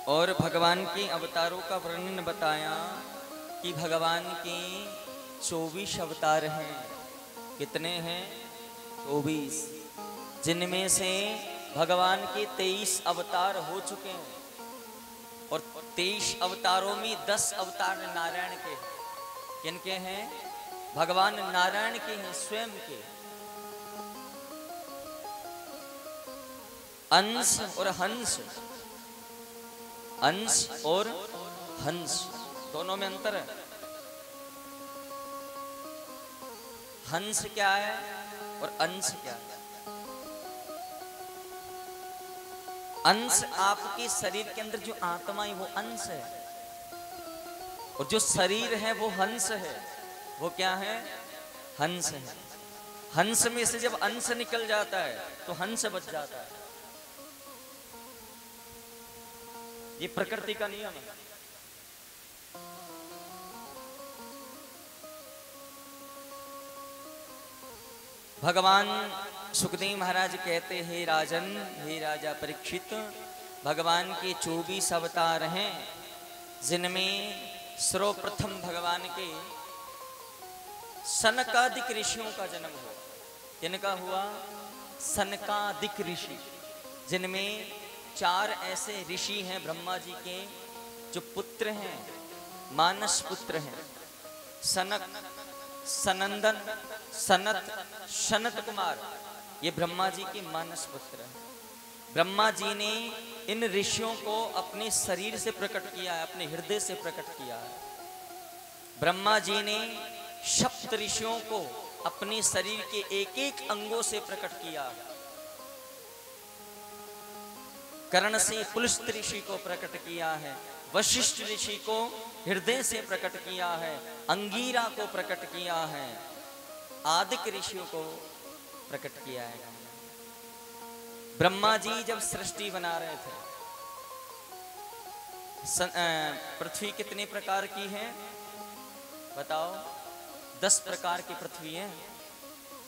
और भगवान के अवतारों का वर्णन बताया कि भगवान के 24 अवतार हैं। कितने हैं? 24, जिनमें से भगवान के 23 अवतार हो चुके हैं और 23 अवतारों में 10 अवतार नारायण के हैं। किनके हैं? भगवान नारायण के हैं, स्वयं के। अंश और हंस, अंश और हंस दोनों में अंतर है। हंस क्या है और अंश क्या है? अंश आपके शरीर के अंदर जो आत्मा है वो अंश है, और जो शरीर है वो हंस है। वो क्या है? हंस है। हंस में से जब अंश निकल जाता है तो हंस बच जाता है। ये प्रकृति का नियम है। भगवान सुखदेव महाराज कहते हैं, राजन, हे राजा परीक्षित, भगवान के 24 अवतार हैं, जिनमें सर्वप्रथम भगवान के सनकादिक ऋषियों का जन्म हुआ। किनका हुआ? सनकादिक ऋषि, जिनमें 4 ऐसे ऋषि हैं ब्रह्मा जी के जो पुत्र हैं, मानस पुत्र हैं। सनक, सनंदन, सनत, सनत कुमार, ये ब्रह्मा जी के मानस पुत्र हैं। ब्रह्मा जी ने इन ऋषियों को अपने शरीर से प्रकट किया है, अपने हृदय से प्रकट किया है। ब्रह्मा जी ने सप्त ऋषियों को अपने शरीर के एक एक अंगों से प्रकट किया है। कर्ण से पुलस्त्य ऋषि को प्रकट किया है, वशिष्ठ ऋषि को हृदय से प्रकट किया है, अंगीरा को प्रकट किया है, आदिक ऋषियों को प्रकट किया है। ब्रह्मा जी जब सृष्टि बना रहे थे, पृथ्वी कितने प्रकार की है बताओ? 10 प्रकार की पृथ्वी है।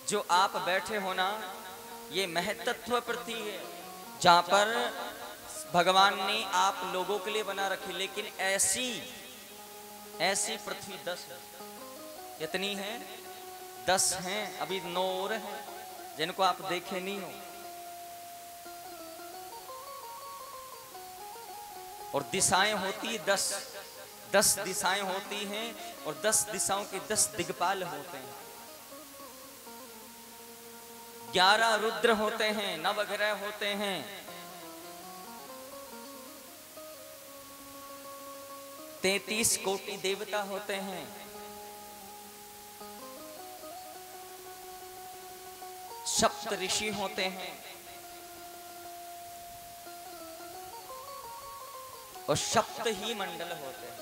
जो आप बैठे हो ना, ये महतत्व पृथ्वी है, जहां पर भगवान ने आप लोगों के लिए बना रखी। लेकिन ऐसी पृथ्वी 10 है। कितनी है? 10 हैं। अभी 9 और हैं जिनको आप देखे नहीं हो। और दिशाएं होती 10 दिशाएं होती हैं, और 10 दिशाओं के 10 दिग्पाल होते हैं। 11 रुद्र होते हैं, नवग्रह होते हैं, 33 कोटि देवता होते हैं, सप्त ऋषि होते हैं, और सप्त ही मंडल होते हैं।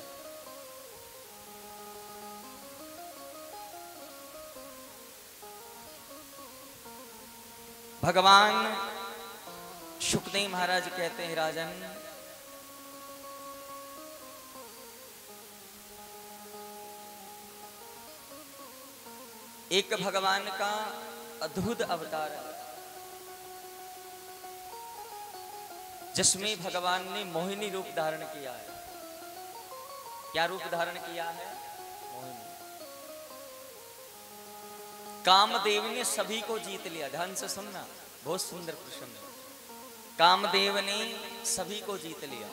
भगवान सुखदेव महाराज कहते हैं, राजन, एक भगवान का अद्भुत अवतार है, जिसमें भगवान ने मोहिनी रूप धारण किया है। क्या रूप धारण किया है? मोहिनी। कामदेव ने सभी को जीत लिया। ध्यान से सुनना, बहुत सुंदर प्रश्न। कामदेव ने सभी को जीत लिया।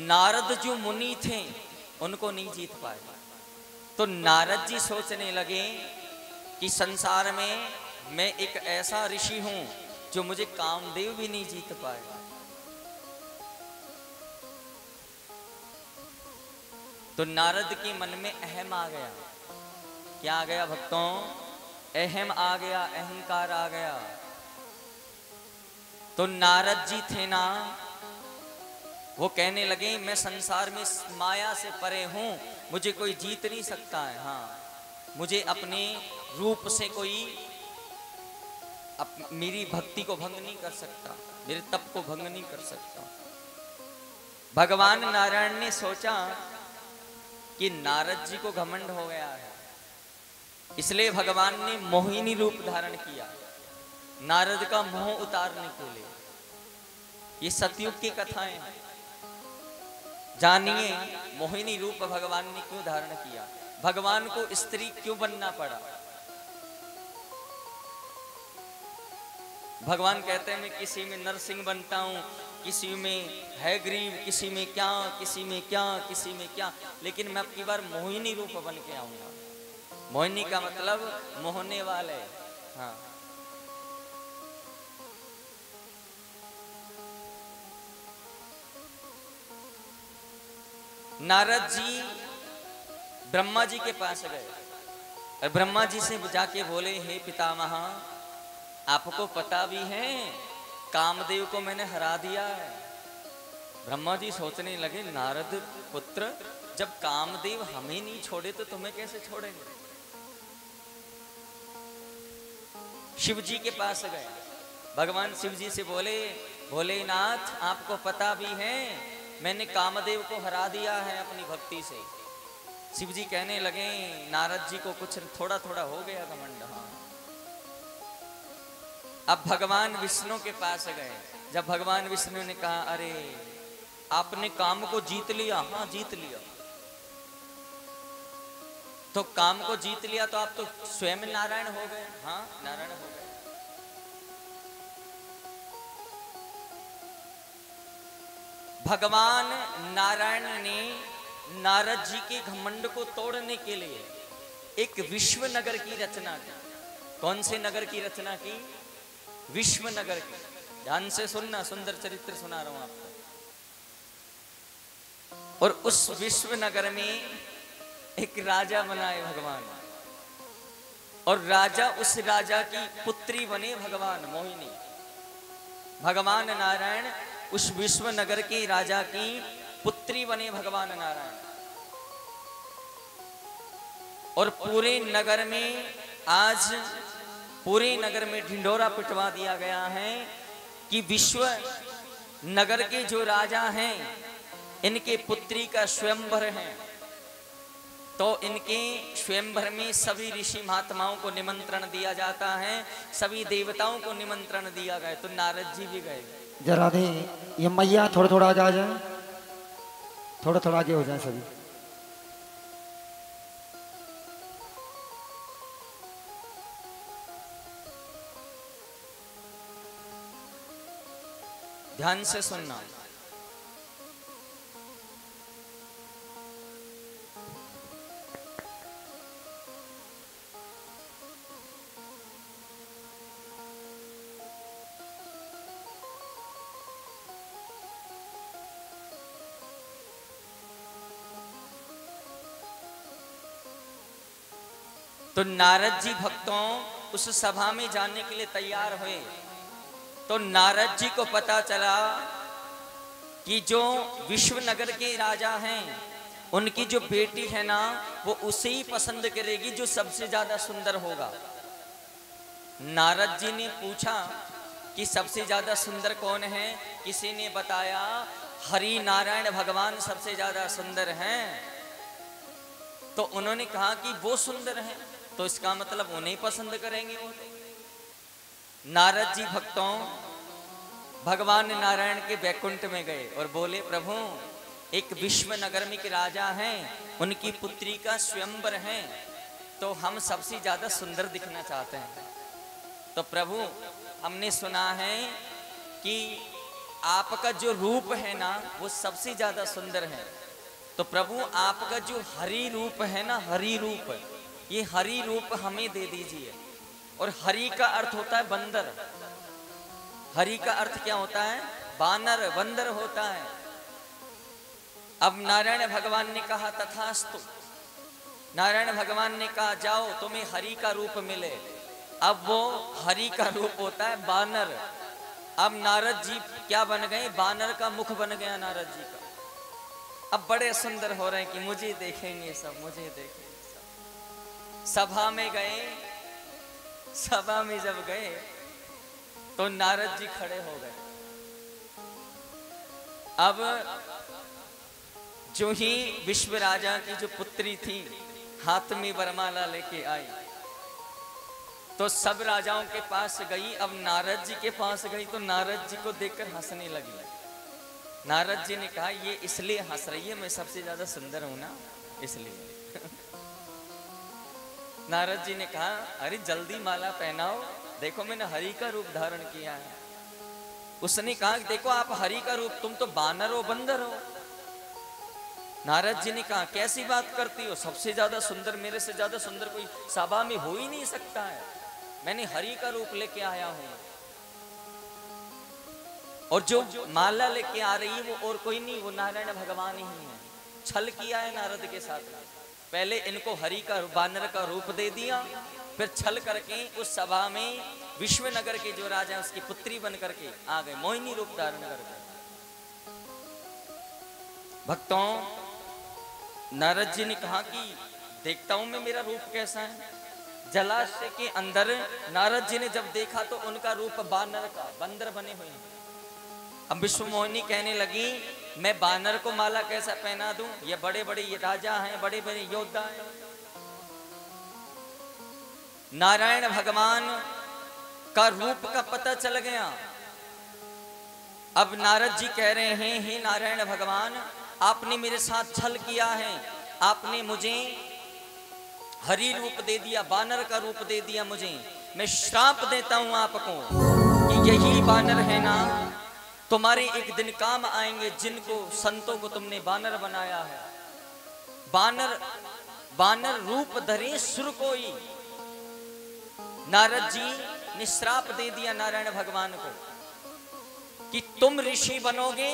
नारद जो मुनि थे उनको नहीं जीत पाए। तो नारद जी सोचने लगे कि संसार में मैं एक ऐसा ऋषि हूं जो मुझे कामदेव भी नहीं जीत पाए। तो नारद के मन में अहम आ गया। क्या आ गया भक्तों? अहम आ गया, अहंकार आ गया। तो नारद जी थे ना, वो कहने लगे मैं संसार में माया से परे हूं, मुझे कोई जीत नहीं सकता है। हाँ, मुझे अपने रूप से कोई मेरी भक्ति को भंग नहीं कर सकता, मेरे तप को भंग नहीं कर सकता। भगवान नारायण ने सोचा कि नारद जी को घमंड हो गया है, इसलिए भगवान ने मोहिनी रूप धारण किया नारद का मोह उतारने के लिए। ये सतयुग की कथाएं हैं। जानिए मोहिनी रूप भगवान ने क्यों धारण किया, भगवान को स्त्री क्यों बनना पड़ा। भगवान कहते हैं मैं किसी में नरसिंह बनता हूं, किसी में है ग्रीव, किसी में क्या, किसी में क्या, किसी में क्या, लेकिन मैं अब की बार मोहिनी रूप बन के आऊंगा। मोहिनी का मतलब मोहने वाले। हाँ, नारद जी ब्रह्मा जी के पास गए और ब्रह्मा जी से जाके बोले, हे पितामह, आपको पता भी है कामदेव को मैंने हरा दिया है। ब्रह्मा जी सोचने लगे, नारद पुत्र, जब कामदेव हमें नहीं छोड़े तो तुम्हें कैसे छोड़ेंगे। शिव जी के पास गए, भगवान शिव जी से बोले, भोलेनाथ आपको पता भी है मैंने कामदेव को हरा दिया है अपनी भक्ति से। शिव जी कहने लगे, नारद जी को कुछ थोड़ा थोड़ा हो गया घमंड। हाँ, अब भगवान विष्णु के पास गए, जब भगवान विष्णु ने कहा, अरे आपने काम को जीत लिया। हाँ, जीत लिया। तो काम को जीत लिया तो आप तो स्वयं नारायण हो गए। हाँ, नारायण हो गए। भगवान नारायण ने नारद जी के घमंड को तोड़ने के लिए एक विश्व नगर की रचना की। कौन से नगर की रचना की? विश्व नगर की। ध्यान से सुनना, सुंदर चरित्र सुना रहा हूं आपको। और उस विश्व नगर में एक राजा बनाए भगवान, और राजा, उस राजा की पुत्री बने भगवान मोहिनी। भगवान नारायण उस विश्व नगर के राजा की पुत्री बने भगवान नारायण। और पूरे नगर में, आज पूरे नगर में ढिंढोरा पिटवा दिया गया है कि विश्व नगर के जो राजा हैं इनके पुत्री का स्वयंवर है। तो इनके स्वयंवर में सभी ऋषि महात्माओं को निमंत्रण दिया जाता है, सभी देवताओं को निमंत्रण दिया गया। तो नारद जी भी गए। जरा दे ये मैया थोड़ा थोड़ा आगे आ जाए, थोड़ा थोड़ा आगे हो जाए सभी। ध्यान से सुनना। तो नारद जी भक्तों उस सभा में जाने के लिए तैयार हुए। तो नारद जी को पता चला कि जो विश्व नगर के राजा हैं उनकी जो बेटी है ना, वो उसे ही पसंद करेगी जो सबसे ज्यादा सुंदर होगा। नारद जी ने पूछा कि सबसे ज्यादा सुंदर कौन है? किसी ने बताया हरि नारायण भगवान सबसे ज्यादा सुंदर हैं। तो उन्होंने कहा कि वो सुंदर हैं, तो इसका मतलब उन्हें पसंद करेंगे वो। नारद जी भक्तों भगवान नारायण के वैकुंठ में गए और बोले, प्रभु एक विश्व नगर में के राजा हैं, उनकी पुत्री का स्वयंवर है, तो हम सबसे ज्यादा सुंदर दिखना चाहते हैं। तो प्रभु हमने सुना है कि आपका जो रूप है ना वो सबसे ज्यादा सुंदर है, तो प्रभु आपका जो हरि रूप है ना, हरि रूप, ये हरि रूप हमें दे दीजिए। और हरि का अर्थ होता है बंदर। हरि का अर्थ क्या होता है? बानर, बंदर होता है। अब नारायण भगवान ने कहा तथास्तु। नारायण भगवान ने कहा जाओ तुम्हें हरि का रूप मिले। अब वो हरि का रूप होता है बानर। अब नारद जी क्या बन गए? बानर का मुख बन गया नारद जी का। अब बड़े सुंदर हो रहे हैं कि मुझे देखेंगे सब, मुझे देखेंगे सब। सभा में गए, सभा में जब गए तो नारद जी खड़े हो गए। अब जो ही विश्व राजा की जो पुत्री थी हाथ में वरमाला लेके आई, तो सब राजाओं के पास गई। अब नारद जी के पास गई तो नारद जी को देखकर हंसने लगी। नारद जी ने कहा ये इसलिए हंस रही है, मैं सबसे ज्यादा सुंदर हूं ना, इसलिए। नारद जी ने कहा अरे जल्दी माला पहनाओ, देखो मैंने हरि का रूप धारण किया है। उसने कहा देखो आप हरि का रूप, तुम तो बानर हो, बंदर हो। नारद जी ने कहा कैसी बात करती हो, सबसे ज्यादा सुंदर, मेरे से ज्यादा सुंदर कोई सभा में हो ही नहीं सकता है। मैंने हरि का रूप लेके आया हूं, और जो माला लेके आ रही है वो और कोई नहीं, वो नारायण भगवान ही है। छल किया है नारद के साथ, पहले इनको हरि का बानर का रूप दे दिया, फिर छल करके उस सभा में विश्वनगर के जो राजा उसकी पुत्री बन करके आ गए, मोहिनी रूप धारण करके। भक्तों, नारद जी ने कहा कि देखता हूं मैं मेरा रूप कैसा है। जलाशय के अंदर नारद जी ने जब देखा तो उनका रूप बानर का, बंदर बने हुए हैं। अब विश्व मोहिनी कहने लगी मैं बानर को माला कैसा पहना दूं, ये बड़े बड़े ये राजा हैं, बड़े बड़े योद्धा हैं। नारायण भगवान का रूप का पता चल गया। अब नारद जी कह रहे हैं हे नारायण भगवान, आपने मेरे साथ छल किया है, आपने मुझे हरि रूप दे दिया, बानर का रूप दे दिया मुझे। मैं श्राप देता हूं आपको कि यही बानर है ना, तुम्हारे एक दिन काम आएंगे, जिनको संतों को तुमने बानर बनाया है। बानर बानर रूप धरे सुर कोई। नारद जी ने श्राप दे दिया नारायण भगवान को कि तुम ऋषि बनोगे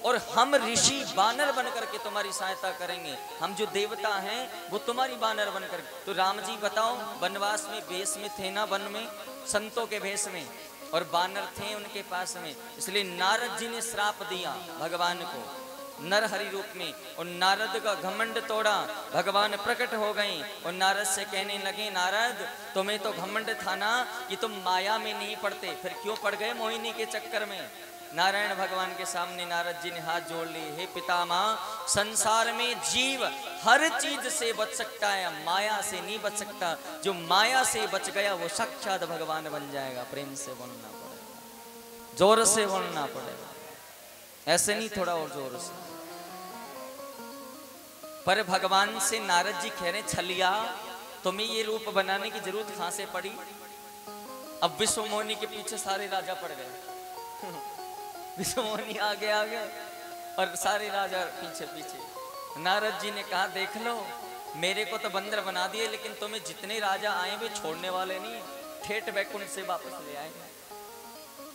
और हम ऋषि बानर बनकर के तुम्हारी सहायता करेंगे। हम जो देवता हैं वो तुम्हारी बानर बनकर। तो राम जी बताओ, वनवास में भेष में थे ना, वन में संतों के भेष में, और बानर थे उनके पास में, इसलिए नारद जी ने श्राप दिया भगवान को नरहरि रूप में। और नारद का घमंड तोड़ा, भगवान प्रकट हो गए और नारद से कहने लगे नारद तुम्हें तो घमंड था ना कि तुम माया में नहीं पड़ते, फिर क्यों पड़ गए मोहिनी के चक्कर में। नारायण भगवान के सामने नारद जी ने हाथ जोड़ लिए, हे पितामह, संसार में जीव हर चीज से बच सकता है, माया से नहीं बच सकता। जो माया से बच गया वो साक्षात भगवान बन जाएगा। प्रेम से बोलना पड़ेगा, जोर से बोलना पड़ेगा, ऐसे नहीं थोड़ा और जोर से। पर भगवान से नारद जी कह रहे छलिया तुम्हें ये रूप बनाने की जरूरत कहां से पड़ी। अब विश्व मोहिनी के पीछे सारे राजा पड़ गए। विश्व मोहिनी आगे आगे और सारे राजा पीछे पीछे। नारद जी ने कहा देख लो, मेरे को तो बंदर बना दिए, लेकिन तुम्हें जितने राजा आए वे छोड़ने वाले नहीं, ठेठ वैकुंठ से वापस ले आएंगे।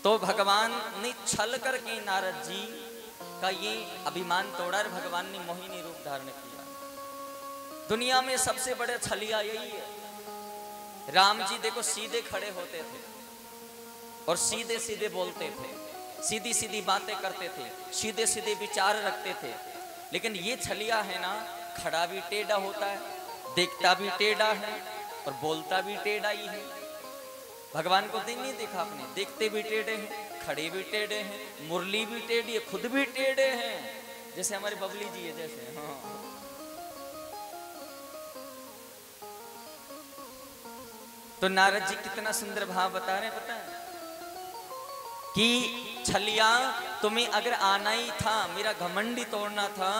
तो भगवान ने छल करके नारद जी का ये अभिमान तोड़ा और भगवान ने मोहिनी रूप धारण किया। दुनिया में सबसे बड़े छलिया यही है। राम जी देखो सीधे खड़े होते थे और सीधे सीधे बोलते थे, सीधी सीधी बातें करते थे, सीधे सीधे विचार रखते थे। लेकिन ये छलिया है ना, खड़ा भी टेढ़ा होता है, देखता भी टेढ़ा है और बोलता भी टेढ़ा ही है। भगवान को दिन नहीं देखा आपने, देखते भी टेढ़े हैं, खड़े भी टेढ़े हैं, मुरली भी टेढ़ी है, खुद भी टेढ़े हैं, जैसे हमारे बबली जी है जैसे। हाँ, तो नारद जी कितना सुंदर भाव बता रहे हैं, पता है कि छलिया तुम्हें अगर आना ही था, मेरा घमंडी तोड़ना था,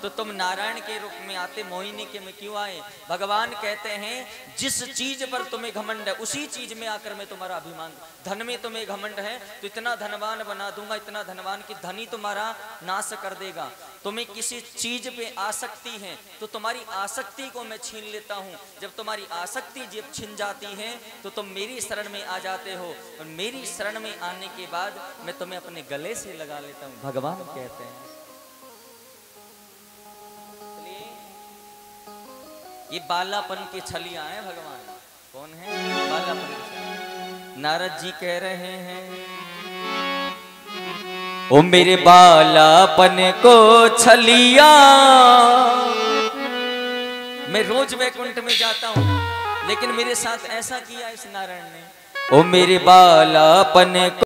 तो तुम नारायण के रूप में आते, मोहिनी के में क्यों आए। भगवान कहते हैं जिस चीज पर तुम्हें घमंड है उसी चीज में आकर मैं तुम्हारा अभिमान। धन में तुम्हें घमंड है तो इतना धनवान बना दूंगा, इतना धनवान कि धनी तुम्हारा नाश कर देगा। तुम्हें किसी चीज पे आसक्ति है तो तुम्हारी आसक्ति को मैं छीन लेता हूँ। जब तुम्हारी आसक्ति जब छिन जाती है तो तुम मेरी शरण में आ जाते हो, और मेरी शरण में आने के बाद मैं तुम्हें अपने गले से लगा लेता हूँ, भगवान कहते हैं। ये बालापन के छलिया हैं भगवान। कौन है बालापन के? नारद जी कह रहे हैं ओ मेरे बालापन को छलिया, मैं रोज वैकुंठ में जाता हूं, लेकिन मेरे साथ ऐसा किया इस नारायण ने। ओ मेरे बालापन